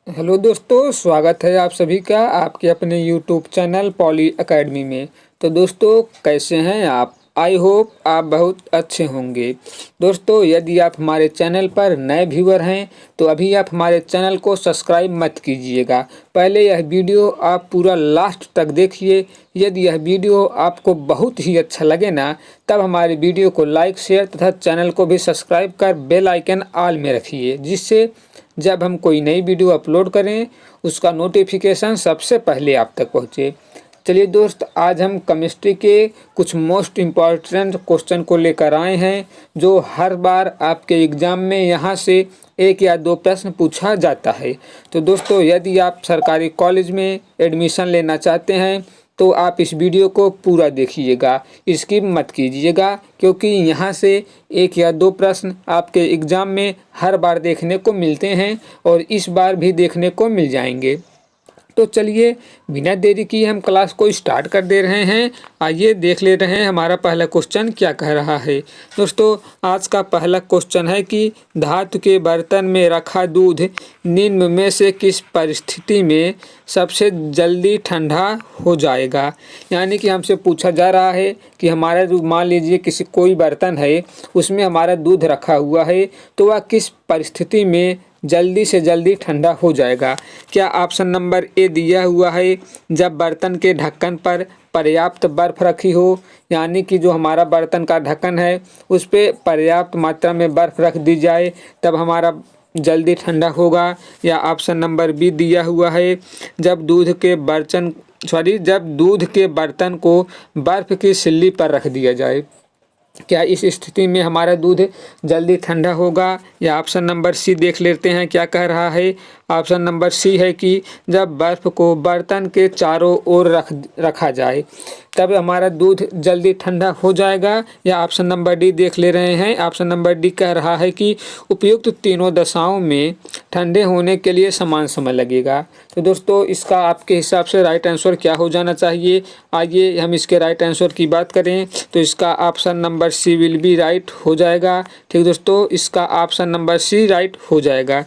Hello दोस्तों, स्वागत है आप सभी का आपके अपने यूट्यूब चैनल पॉली एकेडमी में। तो दोस्तों, कैसे हैं आप? आई होप आप बहुत अच्छे होंगे। दोस्तों, यदि आप हमारे चैनल पर नए व्यूअर हैं तो अभी आप हमारे चैनल को सब्सक्राइब मत कीजिएगा। पहले यह वीडियो आप पूरा लास्ट तक देखिए। यदि यह वीडियो आपको बहुत ही अच्छा लगे ना, तब हमारे वीडियो को लाइक, शेयर तथा चैनल को भी सब्सक्राइब कर बेल आइकन ऑल में रखिए, जिससे जब हम कोई नई वीडियो अपलोड करें उसका नोटिफिकेशन सबसे पहले आप तक पहुंचे। चलिए दोस्त, आज हम केमिस्ट्री के कुछ मोस्ट इम्पॉर्टेंट क्वेश्चन को लेकर आए हैं, जो हर बार आपके एग्ज़ाम में यहाँ से एक या दो प्रश्न पूछा जाता है। तो दोस्तों, यदि आप सरकारी कॉलेज में एडमिशन लेना चाहते हैं तो आप इस वीडियो को पूरा देखिएगा, स्किप मत कीजिएगा, क्योंकि यहाँ से एक या दो प्रश्न आपके एग्ज़ाम में हर बार देखने को मिलते हैं और इस बार भी देखने को मिल जाएंगे। तो चलिए बिना देरी किए हम क्लास को स्टार्ट कर दे रहे हैं। आइए देख ले रहे हैं हमारा पहला क्वेश्चन क्या कह रहा है। दोस्तों, आज का पहला क्वेश्चन है कि धातु के बर्तन में रखा दूध निम्न में से किस परिस्थिति में सबसे जल्दी ठंडा हो जाएगा। यानी कि हमसे पूछा जा रहा है कि हमारा जो मान लीजिए किसी कोई बर्तन है, उसमें हमारा दूध रखा हुआ है, तो वह किस परिस्थिति में जल्दी से जल्दी ठंडा हो जाएगा। क्या ऑप्शन नंबर ए दिया हुआ है, जब बर्तन के ढक्कन पर पर्याप्त बर्फ़ रखी हो, यानी कि जो हमारा बर्तन का ढक्कन है उस पर पर्याप्त मात्रा में बर्फ़ रख दी जाए तब हमारा जल्दी ठंडा होगा। या ऑप्शन नंबर बी दिया हुआ है, जब दूध के बर्तन को बर्फ़ की सिल्ली पर रख दिया जाए। क्या इस स्थिति में हमारा दूध जल्दी ठंडा होगा। या ऑप्शन नंबर सी देख लेते हैं क्या कह रहा है। ऑप्शन नंबर सी है कि जब बर्फ़ को बर्तन के चारों ओर रखा जाए तब हमारा दूध जल्दी ठंडा हो जाएगा। या ऑप्शन नंबर डी देख ले रहे हैं। ऑप्शन नंबर डी कह रहा है कि उपयुक्त तीनों दशाओं में ठंडे होने के लिए समान समय लगेगा। तो दोस्तों, इसका आपके हिसाब से राइट आंसर क्या हो जाना चाहिए। आइए हम इसके राइट आंसर की बात करें तो इसका option number C will be right हो जाएगा। ठीक दोस्तों, इसका ऑप्शन नंबर सी राइट हो जाएगा।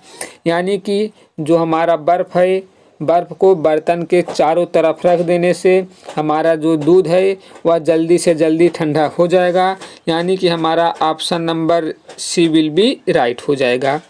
यानी कि जो हमारा बर्फ़ है, बर्फ़ को बर्तन के चारों तरफ रख देने से हमारा जो दूध है वह जल्दी से जल्दी ठंडा हो जाएगा। यानी कि हमारा option number C will be right हो जाएगा।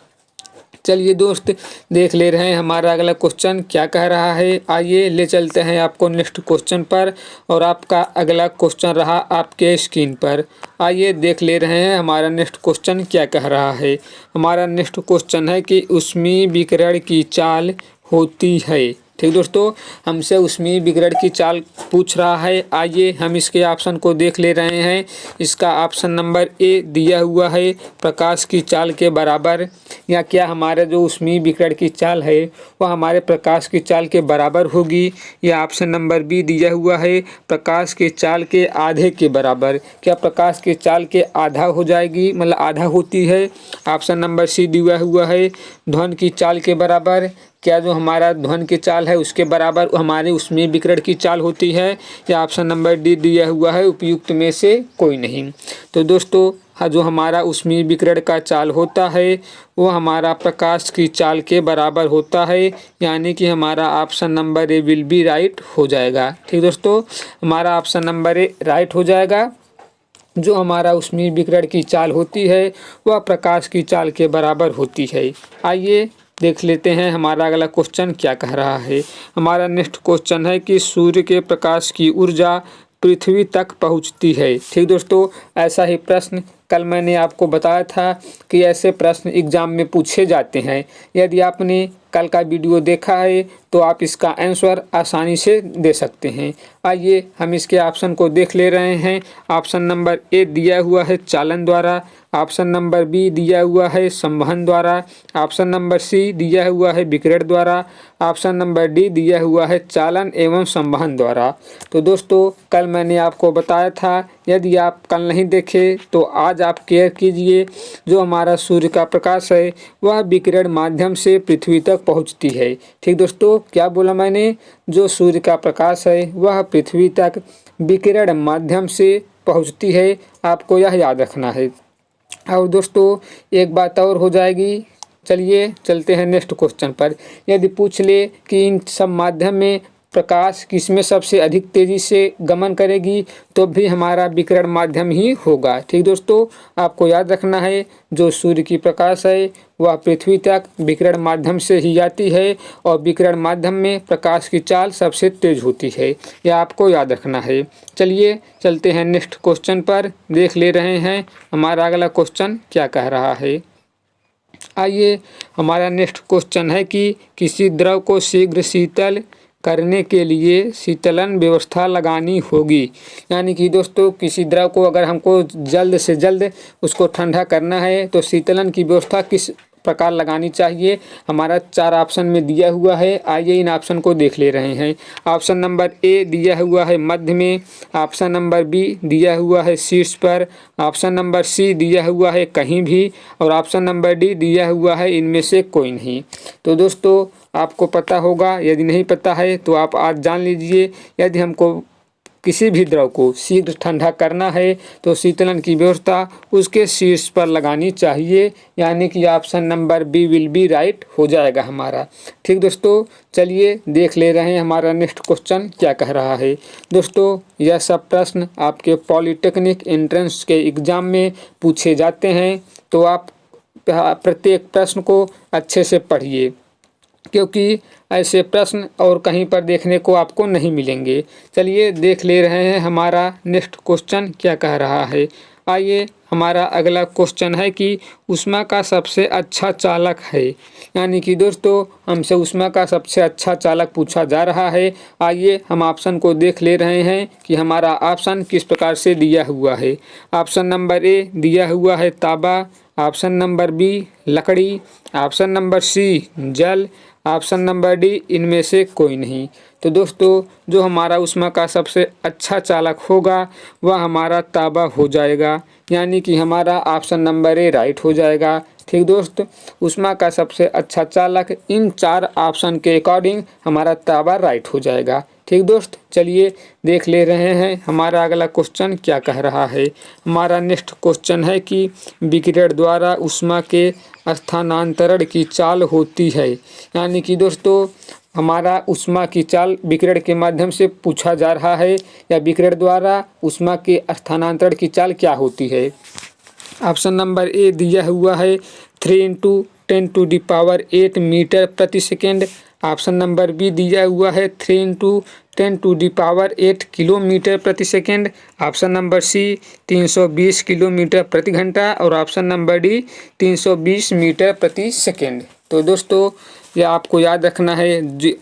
चलिए दोस्त, देख ले रहे हैं हमारा अगला क्वेश्चन क्या कह रहा है। आइए ले चलते हैं आपको नेक्स्ट क्वेश्चन पर, और आपका अगला क्वेश्चन रहा आपके स्क्रीन पर। आइए देख ले रहे हैं हमारा नेक्स्ट क्वेश्चन क्या कह रहा है। हमारा नेक्स्ट क्वेश्चन है कि ऊष्मीय विकिरण की चाल होती है। ठीक दोस्तों, हमसे ऊष्मीय विकिरण की चाल पूछ रहा है। आइए हम इसके ऑप्शन को देख ले रहे हैं। इसका ऑप्शन नंबर ए दिया हुआ है, प्रकाश की चाल के बराबर। या क्या हमारा जो ऊष्मीय विकिरण की चाल है वह हमारे प्रकाश की चाल के बराबर होगी। या ऑप्शन नंबर बी दिया हुआ है, प्रकाश की चाल के आधे के बराबर। क्या प्रकाश की चाल के आधा हो जाएगी, मतलब आधा होती है। ऑप्शन नंबर सी दिया हुआ है, ध्वनि की चाल के बराबर। क्या जो हमारा ध्वनि की चाल है उसके बराबर हमारे ऊष्मीय विकिरण की चाल होती है। या ऑप्शन नंबर डी दिया हुआ है, उपयुक्त में से कोई नहीं। तो दोस्तों, जो हमारा ऊष्मीय विकिरण का चाल होता है वो हमारा प्रकाश की चाल के बराबर होता है। यानी कि हमारा option number A will be right हो जाएगा। ठीक दोस्तों, हमारा ऑप्शन नंबर ए राइट हो जाएगा। जो हमारा ऊष्मीय विकिरण की चाल होती है वह प्रकाश की चाल के बराबर होती है। आइए देख लेते हैं हमारा अगला क्वेश्चन क्या कह रहा है। हमारा नेक्स्ट क्वेश्चन है कि सूर्य के प्रकाश की ऊर्जा पृथ्वी तक पहुंचती है। ठीक दोस्तों, ऐसा ही प्रश्न कल मैंने आपको बताया था कि ऐसे प्रश्न एग्ज़ाम में पूछे जाते हैं। यदि आपने कल का वीडियो देखा है तो आप इसका आंसर आसानी से दे सकते हैं। आइए हम इसके ऑप्शन को देख ले रहे हैं। ऑप्शन नंबर ए दिया हुआ है चालन द्वारा। ऑप्शन नंबर बी दिया हुआ है संवहन द्वारा। ऑप्शन नंबर सी दिया हुआ है विकिरण द्वारा। ऑप्शन नंबर डी दिया हुआ है चालन एवं संवहन द्वारा। तो दोस्तों, कल मैंने आपको बताया था, यदि आप कल नहीं देखे तो आज आप केयर कीजिए। जो हमारा सूर्य का प्रकाश है वह विकिरण माध्यम से पृथ्वी तक पहुंचती है। ठीक दोस्तों, क्या बोला मैंने, जो सूर्य का प्रकाश है वह पृथ्वी तक विकिरण माध्यम से पहुंचती है। आपको यह याद रखना है। और दोस्तों, एक बात और हो जाएगी चलिए चलते हैं नेक्स्ट क्वेश्चन पर। यदि पूछ ले कि इन सब माध्यम में प्रकाश किसमें सबसे अधिक तेजी से गमन करेगी, तो भी हमारा विकिरण माध्यम ही होगा। ठीक दोस्तों, आपको याद रखना है जो सूर्य की प्रकाश है वह पृथ्वी तक विकिरण माध्यम से ही जाती है और विकिरण माध्यम में प्रकाश की चाल सबसे तेज होती है, यह आपको याद रखना है। चलिए चलते हैं नेक्स्ट क्वेश्चन पर, देख ले रहे हैं हमारा अगला क्वेश्चन क्या कह रहा है। आइए हमारा नेक्स्ट क्वेश्चन है कि किसी द्रव को शीघ्र शीतल करने के लिए शीतलन व्यवस्था लगानी होगी। यानी कि दोस्तों किसी द्रव को अगर हमको जल्द से जल्द उसको ठंडा करना है तो शीतलन की व्यवस्था किस प्रकार लगानी चाहिए, हमारा 4 ऑप्शन में दिया हुआ है। आइए इन ऑप्शन को देख ले रहे हैं। ऑप्शन नंबर ए दिया हुआ है मध्य में, ऑप्शन नंबर बी दिया हुआ है शीर्ष पर, ऑप्शन नंबर सी दिया हुआ है कहीं भी, और ऑप्शन नंबर डी दिया हुआ है इनमें से कोई नहीं। तो दोस्तों आपको पता होगा, यदि नहीं पता है तो आप आज जान लीजिए। यदि हमको किसी भी द्रव को शीघ्र ठंडा करना है तो शीतलन की व्यवस्था उसके शीर्ष पर लगानी चाहिए, यानी कि option number B will be right हो जाएगा हमारा। ठीक दोस्तों, चलिए देख ले रहे हैं हमारा नेक्स्ट क्वेश्चन क्या कह रहा है। दोस्तों यह सब प्रश्न आपके पॉलिटेक्निक एंट्रेंस के एग्ज़ाम में पूछे जाते हैं, तो आप प्रत्येक प्रश्न को अच्छे से पढ़िए, क्योंकि ऐसे प्रश्न और कहीं पर देखने को आपको नहीं मिलेंगे। चलिए देख ले रहे हैं हमारा नेक्स्ट क्वेश्चन क्या कह रहा है। आइए हमारा अगला क्वेश्चन है कि ऊष्मा का सबसे अच्छा चालक है। यानी कि दोस्तों हमसे ऊष्मा का सबसे अच्छा चालक पूछा जा रहा है। आइए हम ऑप्शन को देख ले रहे हैं कि हमारा ऑप्शन किस प्रकार से दिया हुआ है। ऑप्शन नंबर ए दिया हुआ है तांबा, ऑप्शन नंबर बी लकड़ी, ऑप्शन नंबर सी जल, ऑप्शन नंबर डी इनमें से कोई नहीं। तो दोस्तों जो हमारा ऊष्मा का सबसे अच्छा चालक होगा वह हमारा तांबा हो जाएगा, यानी कि हमारा ऑप्शन नंबर ए राइट हो जाएगा। ठीक दोस्त, ऊष्मा का सबसे अच्छा चालक इन 4 ऑप्शन के अकॉर्डिंग हमारा तांबा राइट हो जाएगा। ठीक दोस्त, चलिए देख ले रहे हैं हमारा अगला क्वेश्चन क्या कह रहा है। हमारा नेक्स्ट क्वेश्चन है कि विकिरण द्वारा ऊष्मा के स्थानांतरण की चाल होती है। यानी कि दोस्तों हमारा ऊष्मा की चाल विकिरण के माध्यम से पूछा जा रहा है, या विकिरण द्वारा ऊष्मा के स्थानांतरण की चाल क्या होती है। ऑप्शन नंबर ए दिया हुआ है 3 × 10⁸ मीटर प्रति सेकेंड, ऑप्शन नंबर बी दिया हुआ है 3 × 10⁸ किलोमीटर प्रति second, option number C 320 kilometre प्रति घंटा, और ऑप्शन नंबर डी 320 मीटर प्रति सेकेंड। तो दोस्तों यह आपको याद रखना है,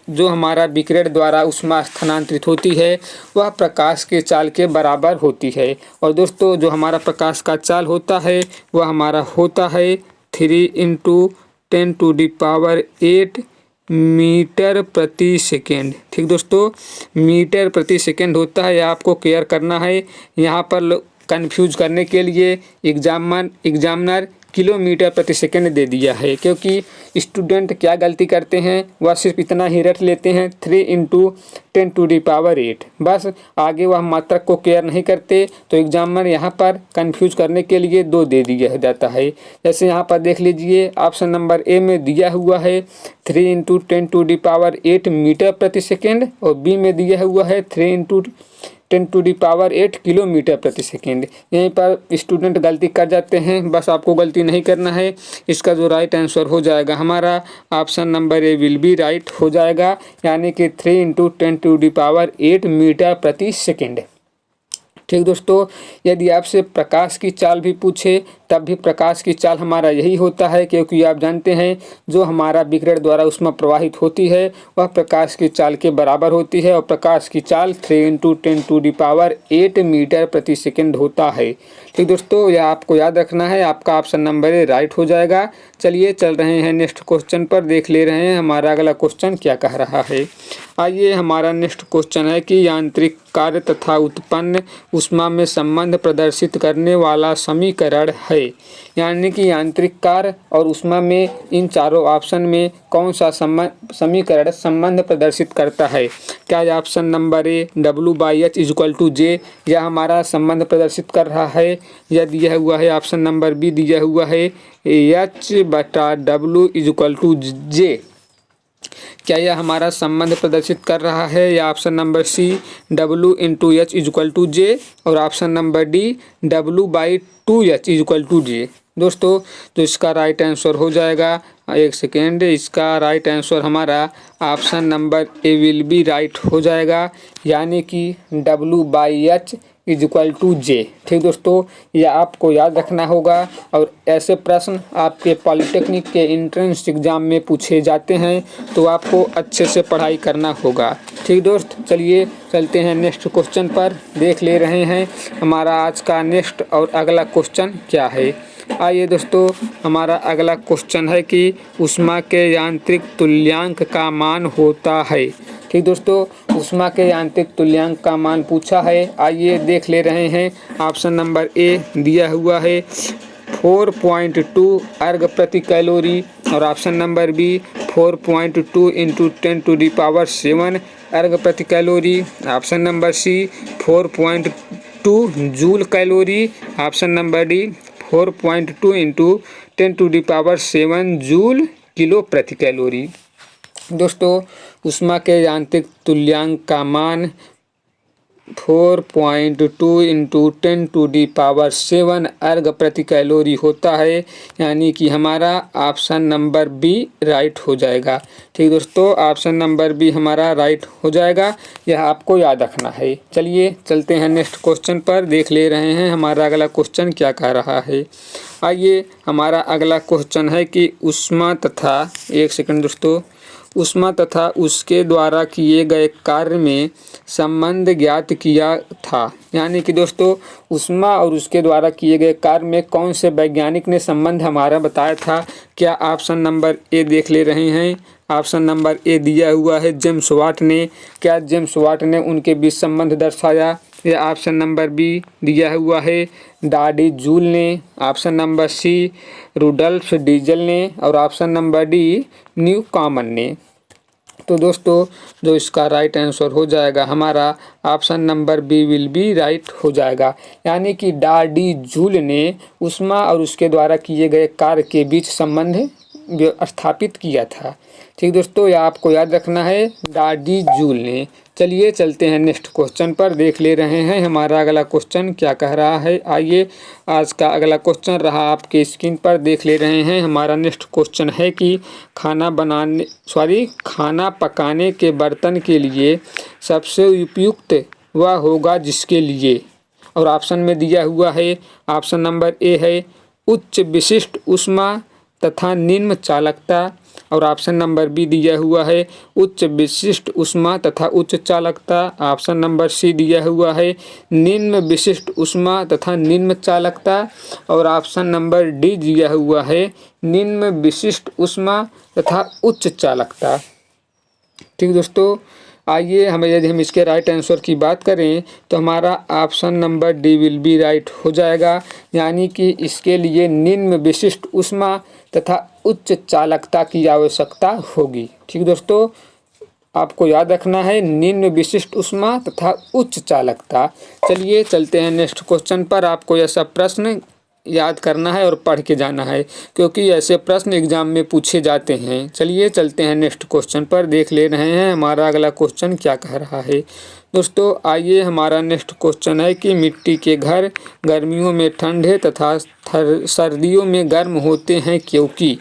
जो हमारा विकिरण द्वारा ऊष्मा स्थानांतरित होती है वह प्रकाश के चाल के बराबर होती है। और दोस्तों जो हमारा प्रकाश का चाल होता है वह हमारा होता है 3 × 10⁸ मीटर प्रति सेकेंड। ठीक दोस्तों, मीटर प्रति सेकेंड होता है, यह आपको क्लियर करना है। यहाँ पर कंफ्यूज करने के लिए एग्जामिनर किलोमीटर प्रति सेकंड दे दिया है, क्योंकि स्टूडेंट क्या गलती करते हैं वह सिर्फ इतना ही रट लेते हैं 3 × 10⁸, बस आगे वह मात्रक को केयर नहीं करते। तो एग्जामिनर यहाँ पर कंफ्यूज करने के लिए 2 दे दिया जाता है। जैसे यहाँ पर देख लीजिए ऑप्शन नंबर ए में दिया हुआ है 3 × 10⁸ मीटर प्रति सेकेंड, और बी में दिया हुआ है 3 × 10⁸ किलोमीटर प्रति सेकेंड। यहीं पर स्टूडेंट गलती कर जाते हैं, बस आपको गलती नहीं करना है। इसका जो राइट आंसर हो जाएगा हमारा option number A will be right हो जाएगा, यानी कि 3 × 10⁸ मीटर प्रति सेकेंड। ठीक दोस्तों, यदि आपसे प्रकाश की चाल भी पूछे तब भी प्रकाश की चाल हमारा यही होता है, क्योंकि आप जानते हैं जो हमारा विकिरण द्वारा ऊष्मा प्रवाहित होती है वह प्रकाश की चाल के बराबर होती है, और प्रकाश की चाल 3 × 10⁸ मीटर प्रति सेकेंड होता है। ठीक दोस्तों, यह आपको याद रखना है, आपका ऑप्शन नंबर ए राइट हो जाएगा। चलिए चल रहे हैं नेक्स्ट क्वेश्चन पर, देख ले रहे हैं हमारा अगला क्वेश्चन क्या कह रहा है। आइए हमारा नेक्स्ट क्वेश्चन है कि यांत्रिक कार्य तथा उत्पन्न ऊष्मा में संबंध प्रदर्शित करने वाला समीकरण है है। यानी कि यांत्रिक कार्य और ऊष्मा में इन चारों ऑप्शन में कौन सा समीकरण संबंध प्रदर्शित करता है? क्या ये option number A W/H = J यह हमारा संबंध प्रदर्शित कर रहा है? यह दिया हुआ है ऑप्शन नंबर बी दिया हुआ है H/W = J। क्या यह हमारा संबंध प्रदर्शित कर रहा है? या option number C W/H = J और option number D W/2H = J। दोस्तों तो इसका राइट आंसर हो जाएगा, एक सेकेंड, इसका राइट आंसर हमारा option number A will be right हो जाएगा, यानी कि W/H = J। ठीक दोस्तों, यह आपको याद रखना होगा और ऐसे प्रश्न आपके पॉलिटेक्निक के एंट्रेंस एग्जाम में पूछे जाते हैं, तो आपको अच्छे से पढ़ाई करना होगा। ठीक दोस्त, चलिए चलते हैं नेक्स्ट क्वेश्चन पर, देख ले रहे हैं हमारा आज का नेक्स्ट और अगला क्वेश्चन क्या है। आइए दोस्तों, हमारा अगला क्वेश्चन है कि ऊष्मा के यांत्रिक तुल्यांक का मान होता है। ठीक दोस्तों, ऊष्मा के यांत्रिक तुल्यांक का मान पूछा है। आइए देख ले रहे हैं। ऑप्शन नंबर ए दिया हुआ है 4.2 अर्ग प्रति कैलोरी और ऑप्शन नंबर बी 4.2 × 10⁻⁷ अर्ग प्रति calorie. Option number C 4.2 joule calorie. Option number D 4.2 × 10⁻⁷ joule kilo प्रति कैलोरी। दोस्तों, ऊष्मा के यांत्रिक तुल्यांक का मान 4.2 × 10⁻⁷ अर्ग प्रति कैलोरी होता है, यानी कि हमारा ऑप्शन नंबर बी राइट हो जाएगा। ठीक दोस्तों, ऑप्शन नंबर बी हमारा राइट हो जाएगा, यह आपको याद रखना है। चलिए चलते हैं नेक्स्ट क्वेश्चन पर, देख ले रहे हैं हमारा अगला क्वेश्चन क्या कह रहा है। आइए, हमारा अगला क्वेश्चन है कि ऊष्मा तथा, एक सेकंड दोस्तों, ऊष्मा तथा उसके द्वारा किए गए कार्य में संबंध ज्ञात किया था। यानी कि दोस्तों, ऊष्मा और उसके द्वारा किए गए कार्य में कौन से वैज्ञानिक ने संबंध हमारा बताया था? क्या ऑप्शन नंबर ए देख ले रहे हैं? ऑप्शन नंबर ए दिया हुआ है जेम्स वाट ने। क्या जेम्स वाट ने उनके बीच संबंध दर्शाया? या ऑप्शन नंबर बी दिया हुआ है डाडी जूल ने। Option number C Rudolf Diesel ने और option number D Newcomen ने। तो दोस्तों, जो इसका राइट आंसर हो जाएगा हमारा option number B will be right हो जाएगा, यानी कि डाडी जूल ने ऊष्मा और उसके द्वारा किए गए कार्य के बीच संबंध स्थापित किया था। ठीक दोस्तों, यह आपको याद रखना है, डाडी जूल ने। चलिए चलते हैं नेक्स्ट क्वेश्चन पर, देख ले रहे हैं हमारा अगला क्वेश्चन क्या कह रहा है। आइए, आज का अगला क्वेश्चन रहा आपके स्क्रीन पर, देख ले रहे हैं। हमारा नेक्स्ट क्वेश्चन है कि खाना पकाने के बर्तन के लिए सबसे उपयुक्त वह होगा जिसके लिए, और ऑप्शन में दिया हुआ है ऑप्शन नंबर ए है उच्च विशिष्ट ऊष्मा तथा निम्न चालकता, और ऑप्शन नंबर बी दिया हुआ है उच्च विशिष्ट ऊष्मा तथा उच्च चालकता। ऑप्शन नंबर सी दिया हुआ है निम्न विशिष्ट ऊष्मा तथा निम्न चालकता, और ऑप्शन नंबर डी दिया हुआ है निम्न विशिष्ट ऊष्मा तथा उच्च चालकता। ठीक दोस्तों, आइए यदि हम इसके राइट आंसर की बात करें तो हमारा option number D will be right हो जाएगा, यानी कि इसके लिए निम्न विशिष्ट ऊष्मा तथा उच्च चालकता की आवश्यकता होगी। ठीक दोस्तों, आपको याद रखना है निम्न विशिष्ट ऊष्मा तथा उच्च चालकता। चलिए चलते हैं नेक्स्ट क्वेश्चन पर। आपको यह सब प्रश्न याद करना है और पढ़ के जाना है, क्योंकि ऐसे प्रश्न एग्जाम में पूछे जाते हैं। चलिए चलते हैं नेक्स्ट क्वेश्चन पर, देख ले रहे हैं हमारा अगला क्वेश्चन क्या कह रहा है। दोस्तों, आइए, हमारा नेक्स्ट क्वेश्चन है कि मिट्टी के घर गर्मियों में ठंडे तथा सर्दियों में गर्म होते हैं क्योंकि।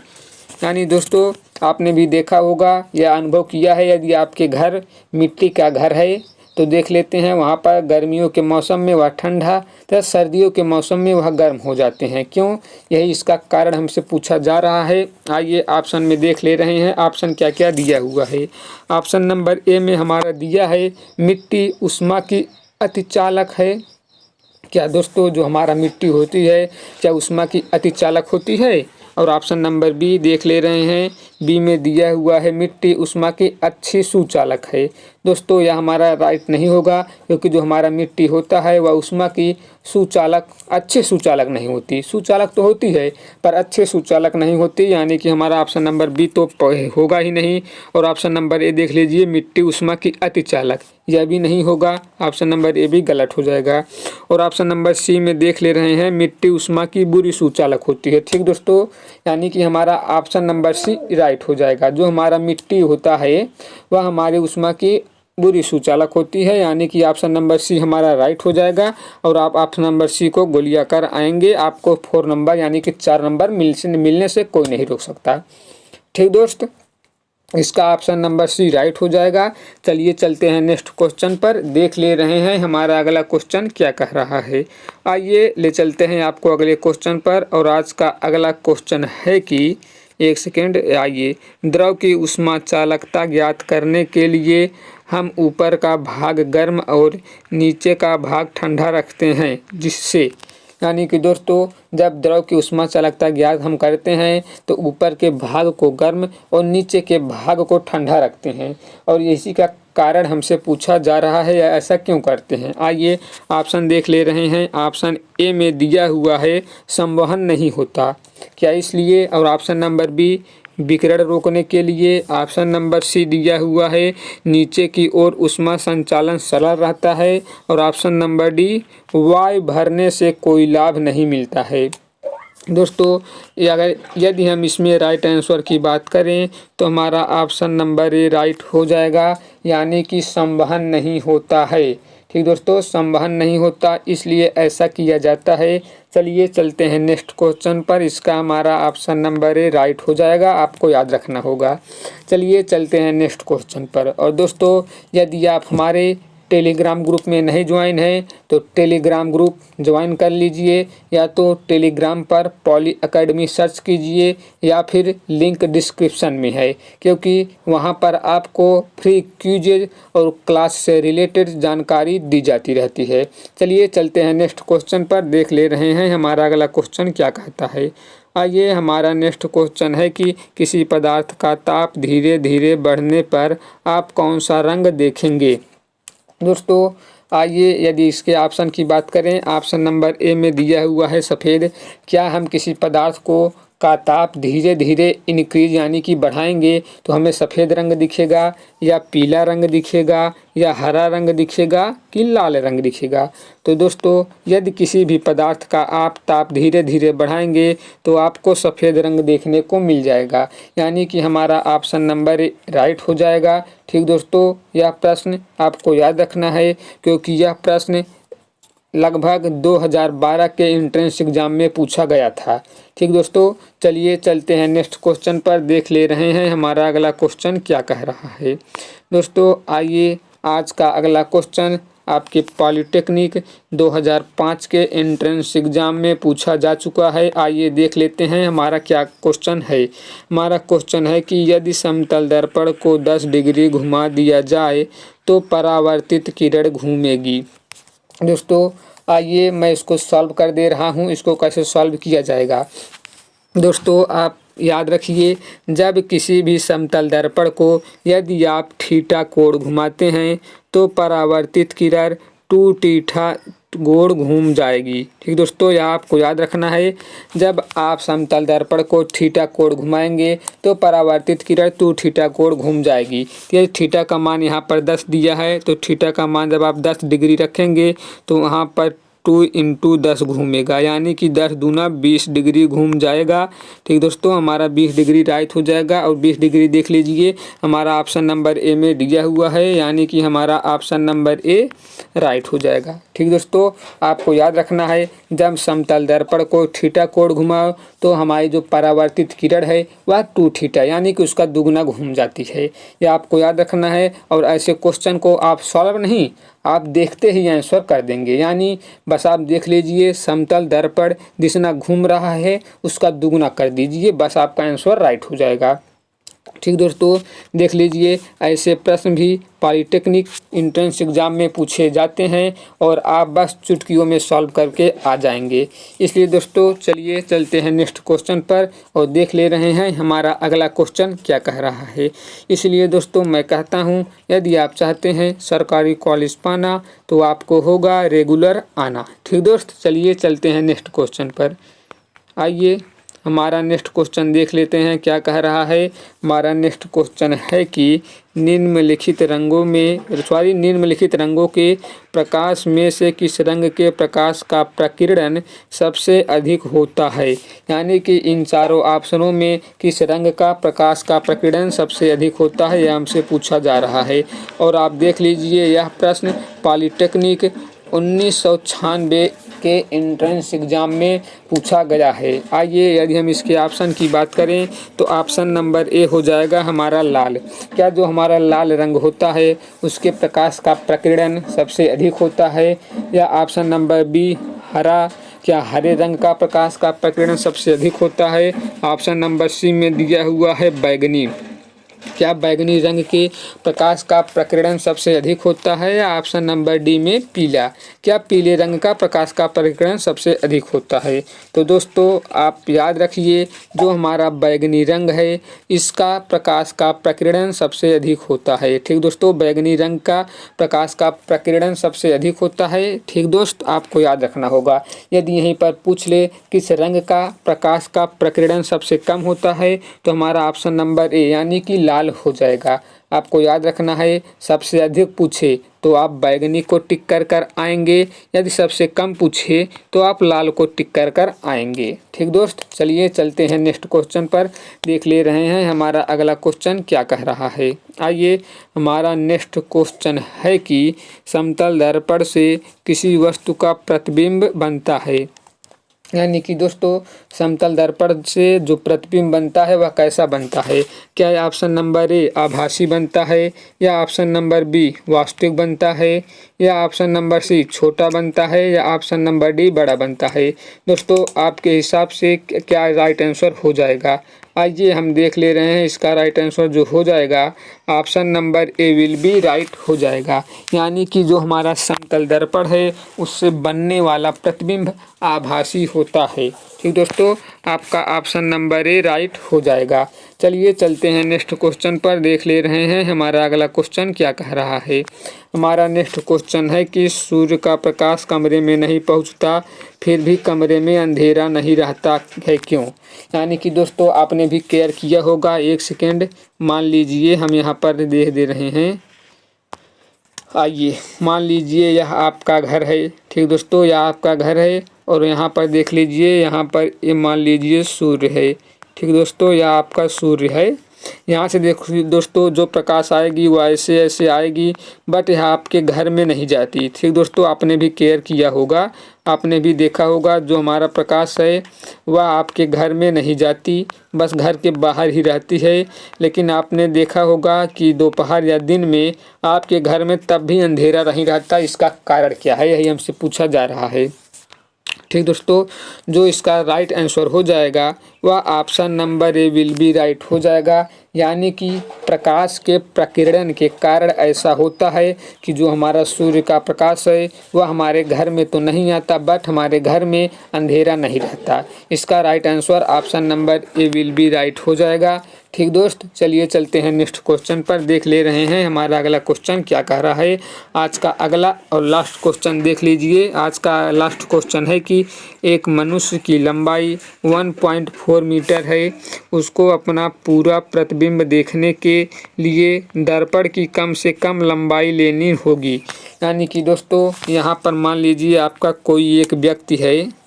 यानी दोस्तों, आपने भी देखा होगा या अनुभव किया है, यदि आपके घर मिट्टी का घर है तो देख लेते हैं वहाँ पर गर्मियों के मौसम में वह ठंडा तथा सर्दियों के मौसम में वह गर्म हो जाते हैं। क्यों? यही इसका कारण हमसे पूछा जा रहा है। आइए ऑप्शन में देख ले रहे हैं ऑप्शन क्या क्या दिया हुआ है। ऑप्शन नंबर ए में हमारा दिया है मिट्टी ऊष्मा की अतिचालक है। क्या दोस्तों, जो हमारा मिट्टी होती है क्या ऊष्मा की अतिचालक होती है? और ऑप्शन नंबर बी देख ले रहे हैं बी में दिया हुआ है मिट्टी उष्मा की अच्छी सुचालक है। दोस्तों यह हमारा राइट नहीं होगा, क्योंकि जो हमारा मिट्टी होता है वह उष्मा की सुचालक अच्छे सुचालक नहीं होती। सुचालक तो होती है पर अच्छे सुचालक नहीं होती, यानी कि हमारा ऑप्शन नंबर बी तो होगा ही नहीं। और ऑप्शन नंबर ए देख लीजिए, मिट्टी उष्मा की अति चालक, यह भी नहीं होगा। ऑप्शन नंबर ए भी गलत हो जाएगा। और ऑप्शन नंबर सी में देख ले रहे हैं, मिट्टी उष्मा की बुरी सुचालक होती है। ठीक दोस्तों, यानी कि हमारा ऑप्शन नंबर सी राइट हो जाएगा। जो हमारा मिट्टी होता है वह हमारी उष्मा की बुरी सुचालक होती है, यानी कि ऑप्शन नंबर सी हमारा राइट हो जाएगा। और आप ऑप्शन नंबर सी को गोलियां कर आएंगे, आपको 4 नंबर यानी कि 4 नंबर मिलने से कोई नहीं रोक सकता। ठीक दोस्त, इसका ऑप्शन नंबर सी राइट हो जाएगा। चलिए चलते हैं नेक्स्ट क्वेश्चन पर, देख ले रहे हैं हमारा अगला क्वेश्चन क्या कह रहा है। आइए ले चलते हैं आपको अगले क्वेश्चन पर। और आज का अगला क्वेश्चन है कि एक सेकेंड, आइए, द्रव की उष्मा चालकता ज्ञात करने के लिए हम ऊपर का भाग गर्म और नीचे का भाग ठंडा रखते हैं, जिससे, यानी कि दोस्तों जब द्रव की उष्मा चालकता ज्ञात हम करते हैं तो ऊपर के भाग को गर्म और नीचे के भाग को ठंडा रखते हैं। और इसी का कारण हमसे पूछा जा रहा है, या ऐसा क्यों करते हैं। आइए ऑप्शन देख ले रहे हैं। ऑप्शन ए में दिया हुआ है संवहन नहीं होता, क्या इसलिए। और ऑप्शन नंबर बी विकिरण रोकने के लिए। ऑप्शन नंबर सी दिया हुआ है नीचे की ओर उष्मा संचालन सरल रहता है। और ऑप्शन नंबर डी वायु भरने से कोई लाभ नहीं मिलता है। दोस्तों अगर यदि हम इसमें राइट आंसर की बात करें तो हमारा ऑप्शन नंबर ए राइट हो जाएगा, यानी कि संवहन नहीं होता है। ठीक दोस्तों, संवहन नहीं होता इसलिए ऐसा किया जाता है। चलिए चलते हैं नेक्स्ट क्वेश्चन पर, इसका हमारा ऑप्शन नंबर ए राइट हो जाएगा, आपको याद रखना होगा। चलिए चलते हैं नेक्स्ट क्वेश्चन पर। और दोस्तों यदि आप हमारे टेलीग्राम ग्रुप में नहीं ज्वाइन है तो टेलीग्राम ग्रुप ज्वाइन कर लीजिए, या तो टेलीग्राम पर पॉली एकेडमी सर्च कीजिए या फिर लिंक डिस्क्रिप्शन में है, क्योंकि वहां पर आपको फ्री क्विज़ और क्लास से रिलेटेड जानकारी दी जाती रहती है। चलिए चलते हैं नेक्स्ट क्वेश्चन पर, देख ले रहे हैं हमारा अगला क्वेश्चन क्या कहता है। आइए हमारा नेक्स्ट क्वेश्चन है कि किसी पदार्थ का ताप धीरे धीरे बढ़ने पर आप कौन सा रंग देखेंगे। दोस्तों आइए यदि इसके ऑप्शन की बात करें, ऑप्शन नंबर ए में दिया हुआ है सफ़ेद। क्या हम किसी पदार्थ को का ताप धीरे धीरे इंक्रीज यानी कि बढ़ाएंगे तो हमें सफ़ेद रंग दिखेगा, या पीला रंग दिखेगा, या हरा रंग दिखेगा, कि लाल रंग दिखेगा। तो दोस्तों यदि किसी भी पदार्थ का आप ताप धीरे धीरे बढ़ाएंगे तो आपको सफ़ेद रंग देखने को मिल जाएगा, यानी कि हमारा ऑप्शन नंबर राइट हो जाएगा। ठीक दोस्तों, यह प्रश्न आपको याद रखना है, क्योंकि यह प्रश्न लगभग 2012 के एंट्रेंस एग्जाम में पूछा गया था। ठीक दोस्तों, चलिए चलते हैं नेक्स्ट क्वेश्चन पर, देख ले रहे हैं हमारा अगला क्वेश्चन क्या कह रहा है। दोस्तों आइए, आज का अगला क्वेश्चन आपके पॉलिटेक्निक 2005 के एंट्रेंस एग्जाम में पूछा जा चुका है। आइए देख लेते हैं हमारा क्या क्वेश्चन है। हमारा क्वेश्चन है कि यदि समतल दर्पण को 10 डिग्री घुमा दिया जाए तो परावर्तित किरण घूमेगी। दोस्तों आइए मैं इसको सॉल्व कर दे रहा हूँ, इसको कैसे सॉल्व किया जाएगा। दोस्तों आप याद रखिए, जब किसी भी समतल दर्पण को यदि आप थीटा कोण घुमाते हैं तो परावर्तित किरण 2 थीटा कोण घूम जाएगी। ठीक दोस्तों, यह आपको याद रखना है। जब आप समतल दर्पण को थीटा कोण घुमाएंगे तो परावर्तित किरण 2 थीटा कोण घूम जाएगी। ये थीटा का मान यहाँ पर 10 दिया है, तो थीटा का मान जब आप 10 डिग्री रखेंगे तो वहाँ पर 2 × 10 घूमेगा, यानी कि 10 दूना 20 डिग्री घूम जाएगा। ठीक दोस्तों, हमारा 20 डिग्री राइट हो जाएगा। और 20 डिग्री देख लीजिए हमारा ऑप्शन नंबर ए में दिया हुआ है, यानी कि हमारा ऑप्शन नंबर ए राइट हो जाएगा। ठीक दोस्तों, आपको याद रखना है, जब समतल दर्पण को थीटा कोण घुमाओ तो हमारी जो परावर्तित किरण है वह 2 थीटा यानी कि उसका दुगना घूम जाती है। यह आपको याद रखना है। और ऐसे क्वेश्चन को आप सॉल्व नहीं, आप देखते ही आंसर कर देंगे, यानी बस आप देख लीजिए समतल दर्पण जितना घूम रहा है उसका दुगना कर दीजिए, बस आपका आंसर राइट हो जाएगा। ठीक दोस्तों, देख लीजिए ऐसे प्रश्न भी पॉलिटेक्निक एंट्रेंस एग्ज़ाम में पूछे जाते हैं और आप बस चुटकियों में सॉल्व करके आ जाएंगे। इसलिए दोस्तों चलिए चलते हैं नेक्स्ट क्वेश्चन पर और देख ले रहे हैं हमारा अगला क्वेश्चन क्या कह रहा है। इसलिए दोस्तों मैं कहता हूं, यदि आप चाहते हैं सरकारी कॉलेज पाना तो आपको होगा रेगुलर आना। ठीक दोस्त, चलिए चलते हैं नेक्स्ट क्वेश्चन पर। आइए हमारा नेक्स्ट क्वेश्चन देख लेते हैं क्या कह रहा है। हमारा नेक्स्ट क्वेश्चन है कि निम्नलिखित रंगों के प्रकाश में से किस रंग के प्रकाश का प्रकीर्णन सबसे अधिक होता है। यानी कि इन चारों ऑप्शनों में किस रंग का प्रकाश का प्रकीर्णन सबसे अधिक होता है, यह हमसे पूछा जा रहा है। और आप देख लीजिए यह प्रश्न पॉलिटेक्निक 1996 के एंट्रेंस एग्ज़ाम में पूछा गया है। आइए यदि हम इसके ऑप्शन की बात करें तो ऑप्शन नंबर ए हो जाएगा हमारा लाल। क्या जो हमारा लाल रंग होता है उसके प्रकाश का प्रकीर्णन सबसे अधिक होता है। या ऑप्शन नंबर बी हरा, क्या हरे रंग का प्रकाश का प्रकीर्णन सबसे अधिक होता है। ऑप्शन नंबर सी में दिया हुआ है बैगनी, क्या बैगनी रंग के प्रकाश का प्रकीर्णन सबसे अधिक होता है। या ऑप्शन नंबर डी में पीला, क्या पीले रंग का प्रकाश का प्रकीर्णन सबसे अधिक होता है। तो दोस्तों आप याद रखिए जो हमारा बैगनी रंग है इसका प्रकाश का प्रकीर्णन सबसे अधिक होता है। ठीक दोस्तों, बैगनी रंग का प्रकाश का प्रकीर्णन सबसे अधिक होता है। ठीक दोस्त, आपको याद रखना होगा। यदि यहीं पर पूछ ले किस रंग का प्रकाश का प्रकीर्णन सबसे कम होता है तो हमारा ऑप्शन नंबर ए यानी कि लाल हो जाएगा। आपको याद रखना है, सबसे अधिक पूछे तो आप बैगनी को टिक कर कर आएंगे, यदि सबसे कम पूछे तो आप लाल को टिक कर कर आएंगे। ठीक दोस्त, चलिए चलते हैं नेक्स्ट क्वेश्चन पर, देख ले रहे हैं हमारा अगला क्वेश्चन क्या कह रहा है। आइए हमारा नेक्स्ट क्वेश्चन है कि समतल दर्पण से किसी वस्तु का प्रतिबिंब बनता है। यानी कि दोस्तों समतल दर्पण से जो प्रतिबिंब बनता है वह कैसा बनता है। क्या ऑप्शन नंबर ए आभासी बनता है, या ऑप्शन नंबर बी वास्तविक बनता है, या ऑप्शन नंबर सी छोटा बनता है, या ऑप्शन नंबर डी बड़ा बनता है। दोस्तों आपके हिसाब से क्या राइट आंसर हो जाएगा। आइए हम देख ले रहे हैं इसका राइट आंसर जो हो जाएगा option number A will be right हो जाएगा। यानी कि जो हमारा समतल दर्पण है उससे बनने वाला प्रतिबिंब आभासी होता है। ठीक दोस्तों, आपका ऑप्शन नंबर ए राइट हो जाएगा। चलिए चलते हैं नेक्स्ट क्वेश्चन पर, देख ले रहे हैं हमारा अगला क्वेश्चन क्या कह रहा है। हमारा नेक्स्ट क्वेश्चन है कि सूर्य का प्रकाश कमरे में नहीं पहुंचता फिर भी कमरे में अंधेरा नहीं रहता है, क्यों। यानी कि दोस्तों आपने भी केयर किया होगा। एक सेकेंड, मान लीजिए हम यहाँ पर दे रहे हैं। आइए मान लीजिए यह आपका घर है। ठीक दोस्तों, यह आपका घर है और यहाँ पर देख लीजिए, यहाँ पर ये मान लीजिए सूर्य है। ठीक दोस्तों, यह आपका सूर्य है। यहाँ से देखो दोस्तों जो प्रकाश आएगी वो ऐसे ऐसे आएगी, बट यह आपके घर में नहीं जाती। ठीक दोस्तों, आपने भी केयर किया होगा, आपने भी देखा होगा जो हमारा प्रकाश है वह आपके घर में नहीं जाती, बस घर के बाहर ही रहती है। लेकिन आपने देखा होगा कि दोपहर या दिन में आपके घर में तब भी अंधेरा नहीं रहता। इसका कारण क्या है, यही हमसे पूछा जा रहा है। ठीक दोस्तों, जो इसका राइट आंसर हो जाएगा वह option number A will be right हो जाएगा। यानी कि प्रकाश के प्रकीर्णन के कारण ऐसा होता है कि जो हमारा सूर्य का प्रकाश है वह हमारे घर में तो नहीं आता, बट हमारे घर में अंधेरा नहीं रहता। इसका right answer option number A will be right हो जाएगा। ठीक दोस्त, चलिए चलते हैं नेक्स्ट क्वेश्चन पर, देख ले रहे हैं हमारा अगला क्वेश्चन क्या कह रहा है। आज का अगला और लास्ट क्वेश्चन देख लीजिए। आज का लास्ट क्वेश्चन है कि एक मनुष्य की लंबाई 1.4 मीटर है, उसको अपना पूरा प्रतिबिंब देखने के लिए दर्पण की कम से कम लंबाई लेनी होगी। यानी कि दोस्तों यहाँ पर मान लीजिए आपका कोई एक व्यक्ति है,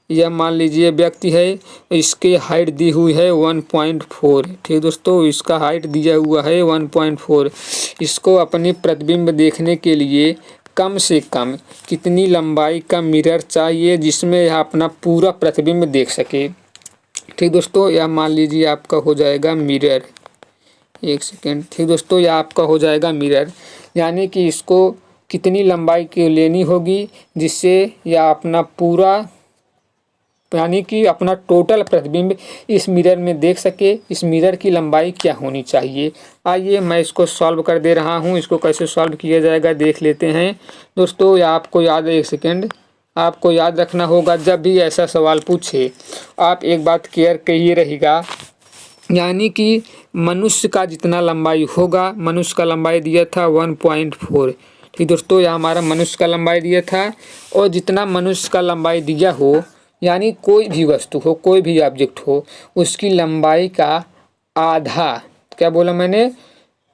यह मान लीजिए व्यक्ति है, इसके हाइट दी हुई है 1.4। ठीक दोस्तों, इसका हाइट दिया हुआ है 1.4। इसको अपनी प्रतिबिंब देखने के लिए कम से कम कितनी लंबाई का मिरर चाहिए जिसमें यह अपना पूरा प्रतिबिंब देख सके। ठीक दोस्तों, यह मान लीजिए आपका हो जाएगा मिरर। एक सेकेंड, ठीक दोस्तों, यह आपका हो जाएगा मिरर। यानी कि इसको कितनी लंबाई की लेनी होगी जिससे यह अपना पूरा यानी कि अपना टोटल प्रतिबिंब इस मिरर में देख सके। इस मिरर की लंबाई क्या होनी चाहिए। आइए मैं इसको सॉल्व कर दे रहा हूँ। इसको कैसे सॉल्व किया जाएगा देख लेते हैं। दोस्तों आपको याद है, एक सेकेंड, आपको याद रखना होगा जब भी ऐसा सवाल पूछे आप एक बात क्लियर कहिए रहेगा, यानी कि मनुष्य का जितना लंबाई होगा, मनुष्य का लंबाई दिया था 1.4। ठीक दोस्तों, यह हमारा मनुष्य का लंबाई दिया था। और जितना मनुष्य का लंबाई दिया हो, यानी कोई भी वस्तु हो, कोई भी ऑब्जेक्ट हो, उसकी लंबाई का आधा, क्या बोला मैंने,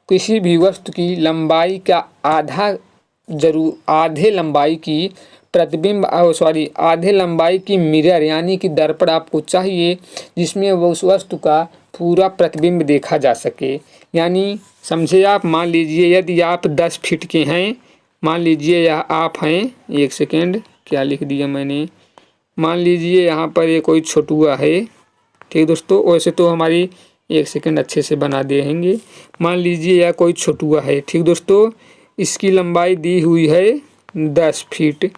किसी भी वस्तु की लंबाई का आधा जरूर, आधे लंबाई की प्रतिबिंब आधे लंबाई की मिरर यानी कि दर्पण आपको चाहिए जिसमें वो उस वस्तु का पूरा प्रतिबिंब देखा जा सके। यानी समझे आप, मान लीजिए यदि आप 10 फीट के हैं, मान लीजिए यह आप हैं, एक सेकेंड क्या लिख दिया मैंने, मान लीजिए यहाँ पर ये कोई छोटुआ है। ठीक दोस्तों, वैसे तो हमारी, एक सेकेंड अच्छे से बना देंगे। मान लीजिए यह कोई छोटुआ है। ठीक दोस्तों, इसकी लंबाई दी हुई है 10 फीट।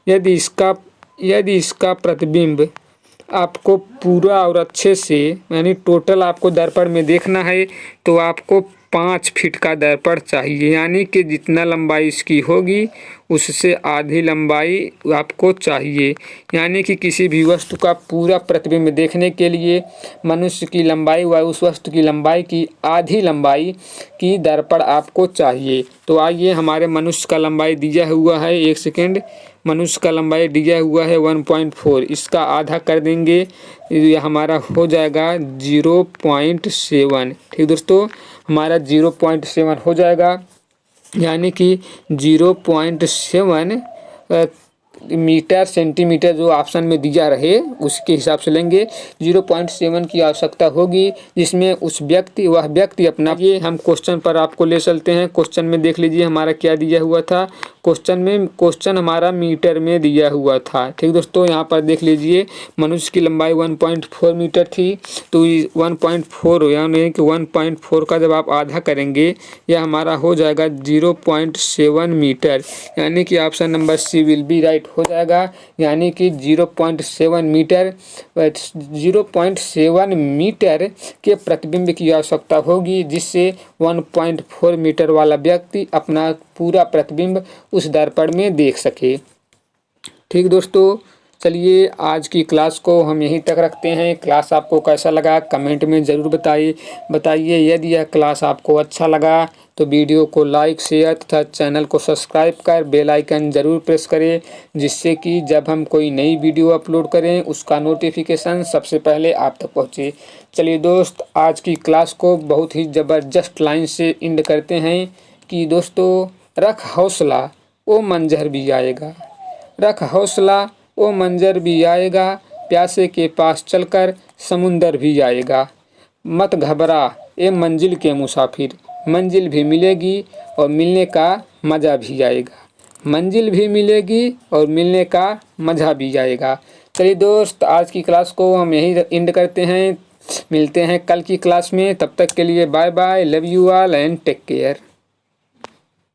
यदि इसका प्रतिबिंब आपको पूरा और अच्छे से, यानी टोटल आपको दर्पण में देखना है तो आपको 5 फीट का दर्पण चाहिए। यानी कि जितना लंबाई इसकी होगी उससे आधी लंबाई आपको चाहिए। यानी कि किसी भी वस्तु का पूरा प्रतिबिंब देखने के लिए मनुष्य की लंबाई व उस वस्तु की लंबाई की आधी लंबाई की दर्पण आपको चाहिए। तो आइए, हमारे मनुष्य का लंबाई दिया हुआ है, एक सेकेंड, मनुष्य का लंबाई दिया हुआ है 1.4, इसका आधा कर देंगे, ये हमारा हो जाएगा 0.7। ठीक दोस्तों, हमारा 0.7 हो जाएगा, यानी कि 0.7 मीटर सेंटीमीटर जो ऑप्शन में दिया रहे उसके हिसाब से लेंगे। 0.7 की आवश्यकता होगी, जिसमें वह व्यक्ति अपना, ये हम क्वेश्चन पर आपको ले चलते हैं। क्वेश्चन में देख लीजिए हमारा क्या दिया हुआ था। क्वेश्चन हमारा मीटर में दिया हुआ था। ठीक दोस्तों, यहाँ पर देख लीजिए मनुष्य की लंबाई 1.4 मीटर थी, तो 1.4 यानी कि 1.4 का जब आप आधा करेंगे यह हमारा हो जाएगा 0.7 मीटर। यानी कि option number C will be right हो जाएगा। यानी कि 0.7 मीटर 0.7 मीटर के प्रतिबिंब की आवश्यकता होगी, जिससे 1.4 मीटर वाला व्यक्ति अपना पूरा प्रतिबिंब उस दर्पण में देख सके। ठीक दोस्तों, चलिए आज की क्लास को हम यहीं तक रखते हैं। क्लास आपको कैसा लगा कमेंट में ज़रूर बताइए। यदि यह क्लास आपको अच्छा लगा तो वीडियो को लाइक, शेयर तथा चैनल को सब्सक्राइब कर बेल आइकन ज़रूर प्रेस करें, जिससे कि जब हम कोई नई वीडियो अपलोड करें उसका नोटिफिकेशन सबसे पहले आप तक पहुँचे। चलिए दोस्त, आज की क्लास को बहुत ही ज़बरदस्त लाइन से एंड करते हैं कि दोस्तों, रख हौसला वो मंजर भी आएगा, रख हौसला वो मंजर भी आएगा, प्यासे के पास चलकर समुंदर भी आएगा। मत घबरा ए मंजिल के मुसाफिर, मंजिल भी मिलेगी और मिलने का मज़ा भी आएगा। मंजिल भी मिलेगी और मिलने का मज़ा भी आएगा। चलिए दोस्त, आज की क्लास को हम यहीं एंड करते हैं। मिलते हैं कल की क्लास में, तब तक के लिए bye bye, love you all and take care.